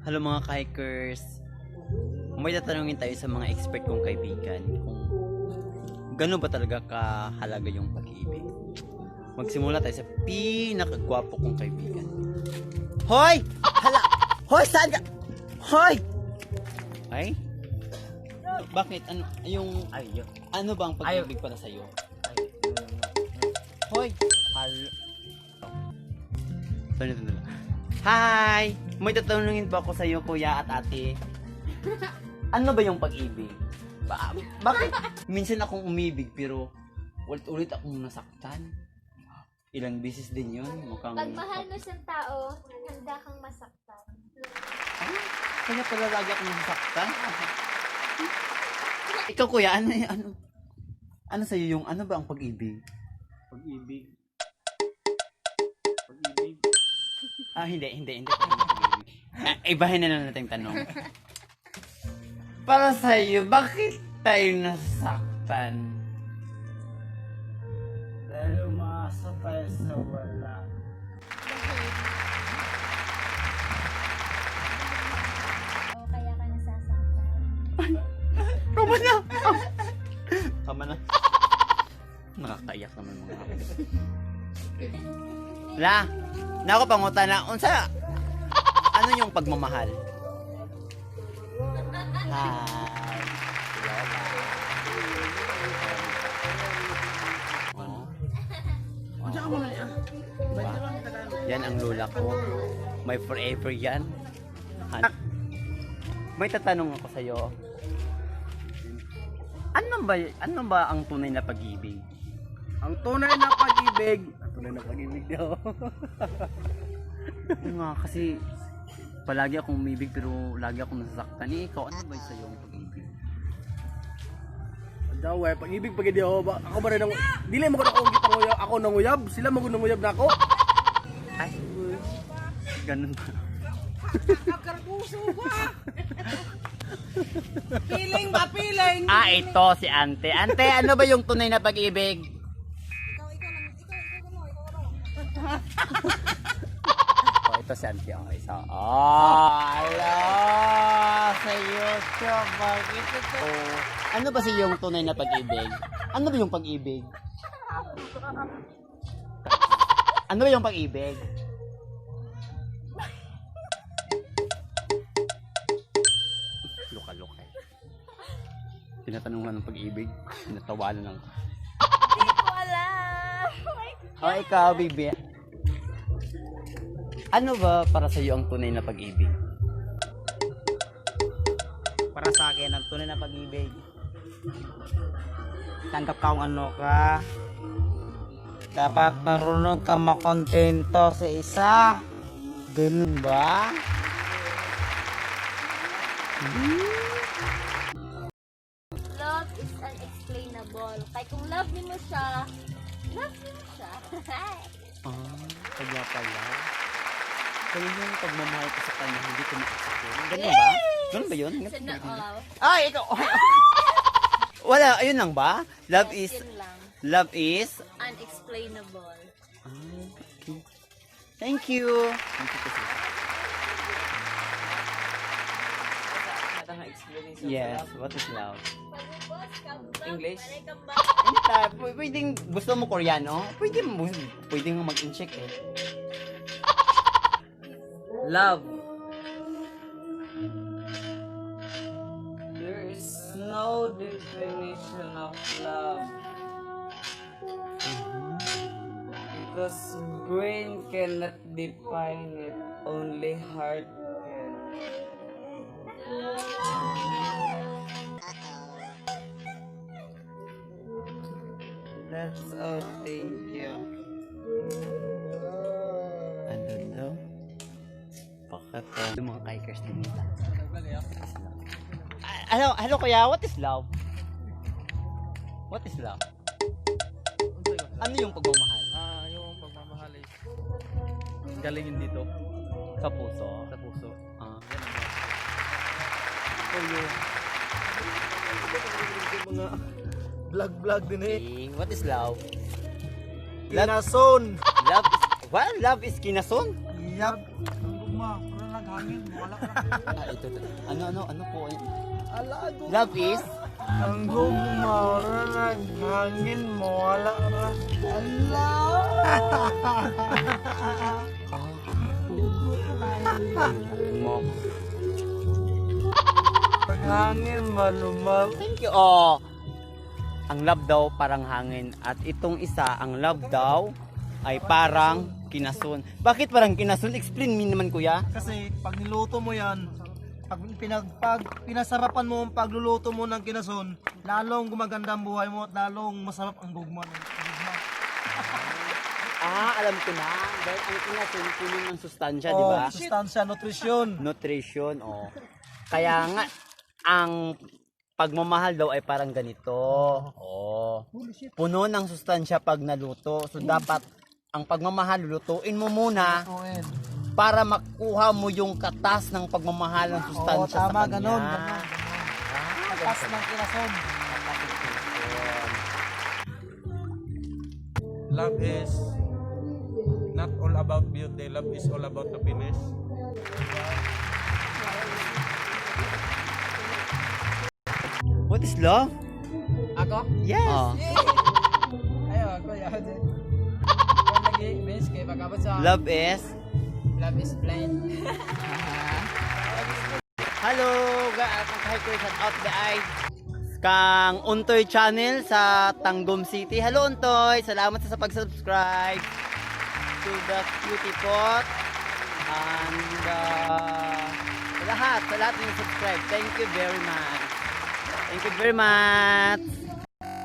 Hello mga kikers. May tatanungin tayo sa mga expert kong kaibigan kung gano'n ba talaga kahalaga yung pag-ibig. Magsimula tayo sa pinakagwapo kong kaibigan. Hoy! Hala! Hoy! Saan ka? Hoy! Ay? Bakit? Ano yung... Ano ba ang pag-ibig para sa'yo? Hoy! Halo. Ito na. Hi! May tatanungin pa ako sa iyo, kuya at ate. Ano ba yung pag-ibig? Bakit minsan akong umibig pero ulit-ulit akong nasaktan? Ilang beses din yun. Mukhang... Pag mahal mo siyang tao, handa kang masaktan. Kaya pala lagi akong nasaktan? Ikaw kuya, ano sa'yo yung ano ba ang pag-ibig? Pag-ibig. Hindi. Ibahin na lang natin tanong. Para sa'yo, bakit tayo nasaktan? Dahil umaasa tayo sa wala. O kaya ka nasasaktan. Tama na. Nakakaiyak naman mga kapatid. La, nako pangutan na. Unsa? Ano yung pagmamahal? Hi. Lola. Oh. Diyan ka muna yan. Yan ang lola ko. May forever yan. May tatanong ako sa'yo. Ano ba ang tunay na pag-ibig? Ang tunay na pag-ibig. Ang tunay na pag-ibig daw. Yung nga, kasi palagi akong umibig pero lagi akong nasasaktan. Ikaw, ano ba sa'yo ang pag-ibig? Daw eh, pag-ibig pag hindi ako ba? Ako ba rin ang... Dili mo ko na akong gitang ako nanguyab. Sila mo nanguyab na ako. Ay, ganun ba? Karpuso ba? Piling ba? Piling? Ito si Ante. Ante, ano ba yung tunay na pag-ibig? Ito si Ante. Isa. Ala! Sa YouTube. Bakit ito? Ano ba si yung tunay na pag-ibig? Ano ba yung pag-ibig? Ano ba yung pag-ibig? Luka-luka. Tinatanungan ng pag-ibig. Tinatawanan lang. Hindi ko alam. O ikaw, baby. Ano ba para sa iyo ang tunay na pag-ibig? Para sa akin, ang tunay na pag-ibig. Tanggap ka kung ano ka. Dapat marunong ka makontento sa isa. Ganun ba? Love is unexplainable. Kaya kung love mo siya, love mo siya. Kaya pala. Kaya yung pagmamahal ko sa kanya, hindi ko makasakit. Ganun ba? Ganun ba yun? Sana all. Ay, ikaw! Wala, ayun lang ba? Love is... Yun lang. Love is... Unexplainable. Okay. Thank you. Thank you kasi. Yes, what is love? English? Anytime, pwedeng gusto mo Koreano? Pwedeng mag-incheck eh. Love. There is no definition of love. Because brain cannot define it, only heart can. That's all, thank you. Ano daw? Bakit yung mga kikers din nila? Hello kuya, what is love? What is love? Ano yung pagmamahal? Yung pagmamahal is galing yun dito. Sa puso? Sa puso. Yung mga vlog din eh. Okay, what is love? Kinason. Love is... Well, love is kinason? Yap. Ang guma. Wala lang Ito. Ano po? Love is? Ang gumara naghangin mo, wala ra. Mo. Paghangin malumab. Thank you. Oh. Ang love daw parang hangin at itong isa, ang love daw ay parang kinasun. Bakit parang kinasun? Explain me naman kuya. Kasi pag niluto mo yan, pag pinasarapan mo ang pagluluto mo ng kinason, lalong gumaganda ang buhay mo at lalong masarap ang gugma. Alam ko na. Dahil ang kinasun, puno ng sustansya, di ba? Sustansya, nutrisyon. Nutrition, oh. Kaya nga, ang pagmamahal daw ay parang ganito. Oh. Puno ng sustansya pag naluto. So, dapat ang pagmamahal, lutuin mo muna para makuha mo yung katas ng pagmamahal ng sustansya sa tama, kanya. ganon. Katas ng kinason. Love is not all about beauty. Love is all about happiness. What is love? Ako? Yes. Ayaw, ako yaw din. Kung lagi, miss, kaya pagkabot sa Love is? love is blind. Hello, guys. Hi ko shout out the eye. Kang Untoy channel sa Tangum City. Hello Untoy, salamat sa pag-subscribe to the Cutie Pot and sa lahat ng subscribe. Thank you very much. Thank you very much.